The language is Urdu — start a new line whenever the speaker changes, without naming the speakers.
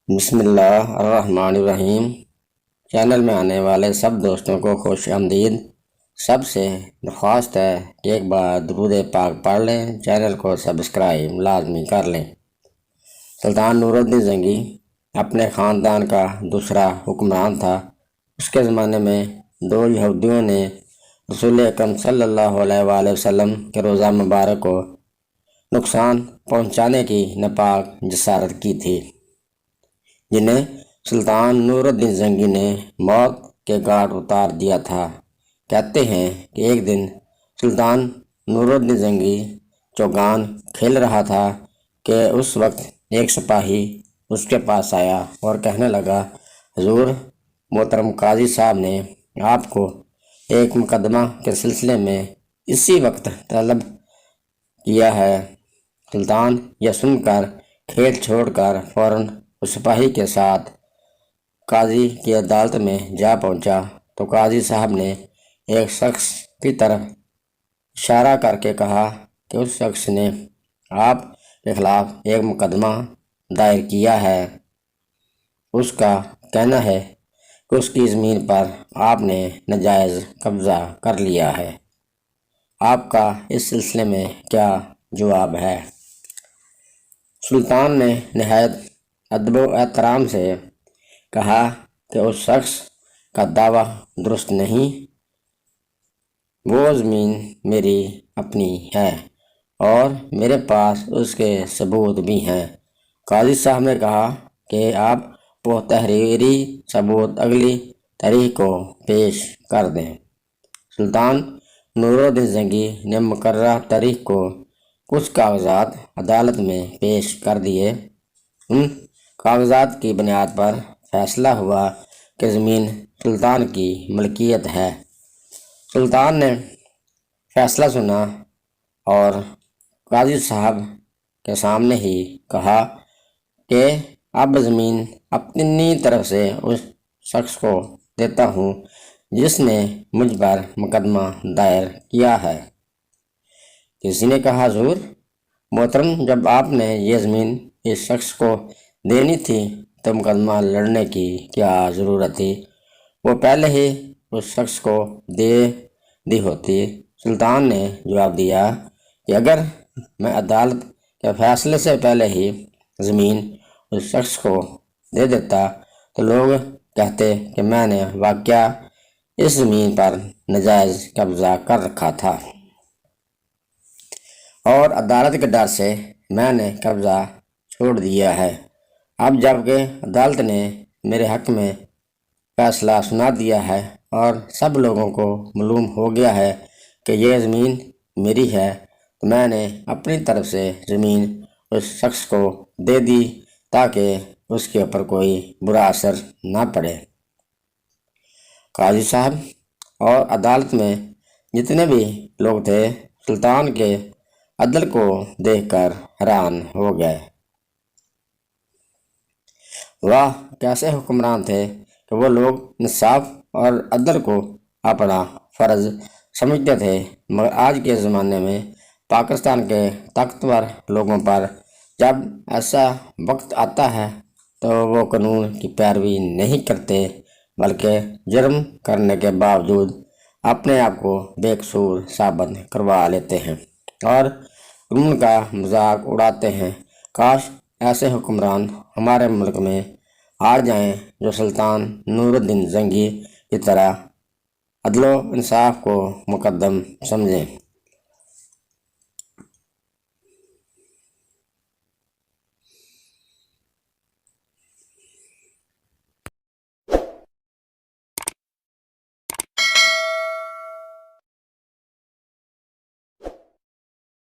بسم اللہ الرحمن الرحیم۔ چینل میں آنے والے سب دوستوں کو خوش آمدید۔ سب سے درخواست ہے کہ ایک بار درود پاک پڑھ لیں، چینل کو سبسکرائب لازمی کر لیں۔ سلطان نور الدین زنگی اپنے خاندان کا دوسرا حکمران تھا۔ اس کے زمانے میں دو یہودیوں نے رسول اکرم صلی اللہ علیہ وآلہ وسلم کے روضہ مبارک کو نقصان پہنچانے کی ناپاک جسارت کی تھی، جنہیں سلطان نور الدین زنگی نے موت کے گھاٹ اتار دیا تھا۔ کہتے ہیں کہ ایک دن سلطان نور الدین زنگی چوگان کھیل رہا تھا کہ اس وقت ایک سپاہی اس کے پاس آیا اور کہنے لگا، حضور، محترم قاضی صاحب نے آپ کو ایک مقدمہ کے سلسلے میں اسی وقت طلب کیا ہے۔ سلطان یہ سن کر کھیل چھوڑ کر فوراً اس سپاہی کے ساتھ قاضی کی عدالت میں جا پہنچا تو قاضی صاحب نے ایک شخص کی طرف اشارہ کر کے کہا کہ اس شخص نے آپ کے خلاف ایک مقدمہ دائر کیا ہے۔ اس کا کہنا ہے کہ اس کی زمین پر آپ نے ناجائز قبضہ کر لیا ہے۔ آپ کا اس سلسلے میں کیا جواب ہے؟ سلطان نے نہایت ادب و احترام سے کہا کہ اس شخص کا دعویٰ درست نہیں، وہ زمین میری اپنی ہے اور میرے پاس اس کے ثبوت بھی ہیں۔ قاضی صاحب نے کہا کہ آپ وہ تحریری ثبوت اگلی تاریخ کو پیش کر دیں۔ سلطان نور الدین زنگی نے مقررہ تاریخ کو کچھ کاغذات عدالت میں پیش کر دیے۔ ان کاغذات کی بنیاد پر فیصلہ ہوا کہ زمین سلطان کی ملکیت ہے۔ سلطان نے فیصلہ سنا اور قاضی صاحب کے سامنے ہی کہا کہ اب زمین اپنی طرف سے اس شخص کو دیتا ہوں جس نے مجھ پر مقدمہ دائر کیا ہے۔ کسی نے کہا، حضور محترم، جب آپ نے یہ زمین اس شخص کو دینی تھی تو مقدمہ لڑنے کی کیا ضرورت تھی؟ وہ پہلے ہی اس شخص کو دے دی ہوتی۔ سلطان نے جواب دیا کہ اگر میں عدالت کے فیصلے سے پہلے ہی زمین اس شخص کو دے دیتا تو لوگ کہتے کہ میں نے واقعہ اس زمین پر ناجائز قبضہ کر رکھا تھا اور عدالت کے ڈر سے میں نے قبضہ چھوڑ دیا ہے۔ اب جب کہ عدالت نے میرے حق میں فیصلہ سنا دیا ہے اور سب لوگوں کو معلوم ہو گیا ہے کہ یہ زمین میری ہے، تو میں نے اپنی طرف سے زمین اس شخص کو دے دی تاکہ اس کے اوپر کوئی برا اثر نہ پڑے۔ قاضی صاحب اور عدالت میں جتنے بھی لوگ تھے سلطان کے عدل کو دیکھ کر حیران ہو گئے۔ واہ، کیسے حکمران تھے کہ وہ لوگ انصاف اور عدل کو اپنا فرض سمجھتے تھے، مگر آج کے زمانے میں پاکستان کے طاقتور لوگوں پر جب ایسا وقت آتا ہے تو وہ قانون کی پیروی نہیں کرتے بلکہ جرم کرنے کے باوجود اپنے آپ کو بے قصور ثابت کروا لیتے ہیں اور قانون کا مذاق اڑاتے ہیں۔ کاش ایسے حکمران ہمارے ملک میں آ جائیں جو سلطان نور الدین زنگی کی طرح عدل و انصاف کو مقدم سمجھیں۔